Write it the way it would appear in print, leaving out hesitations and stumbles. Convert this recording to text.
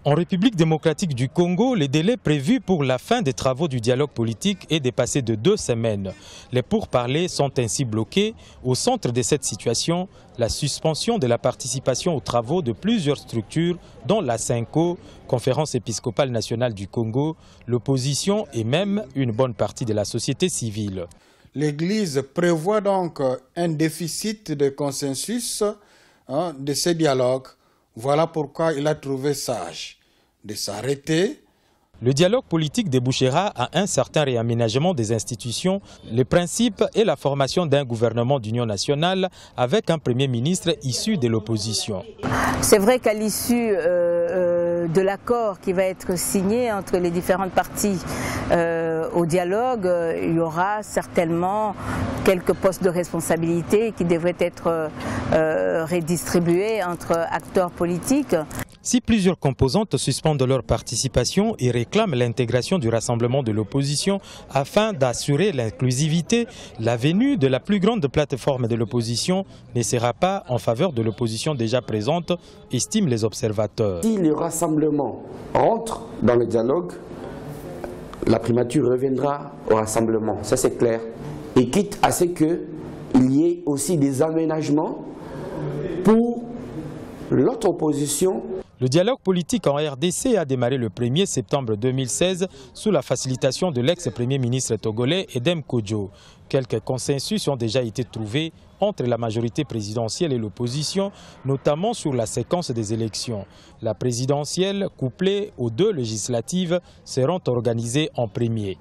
En République démocratique du Congo, les délais prévus pour la fin des travaux du dialogue politique est dépassé de 2 semaines. Les pourparlers sont ainsi bloqués. Au centre de cette situation, la suspension de la participation aux travaux de plusieurs structures, dont la CENCO, Conférence épiscopale nationale du Congo, l'opposition et même une bonne partie de la société civile. L'Église prévoit donc un déficit de consensus de ce dialogue. Voilà pourquoi il a trouvé sage de s'arrêter. Le dialogue politique débouchera à un certain réaménagement des institutions. Le principe est la formation d'un gouvernement d'union nationale avec un Premier ministre issu de l'opposition. C'est vrai qu'à l'issue de l'accord qui va être signé entre les différentes parties au dialogue, il y aura certainement quelques postes de responsabilité qui devraient être redistribués entre acteurs politiques. Si plusieurs composantes suspendent leur participation et réclament l'intégration du rassemblement de l'opposition afin d'assurer l'inclusivité, la venue de la plus grande plateforme de l'opposition ne sera pas en faveur de l'opposition déjà présente, estiment les observateurs. Si le rassemblement entre dans le dialogue, la primature reviendra au rassemblement, ça c'est clair. Et quitte à ce qu'il y ait aussi des aménagements pour l'autre opposition. Le dialogue politique en RDC a démarré le 1er septembre 2016 sous la facilitation de l'ex-premier ministre togolais Edem Kodjo. Quelques consensus ont déjà été trouvés entre la majorité présidentielle et l'opposition, notamment sur la séquence des élections. La présidentielle, couplée aux 2 législatives, seront organisées en premier.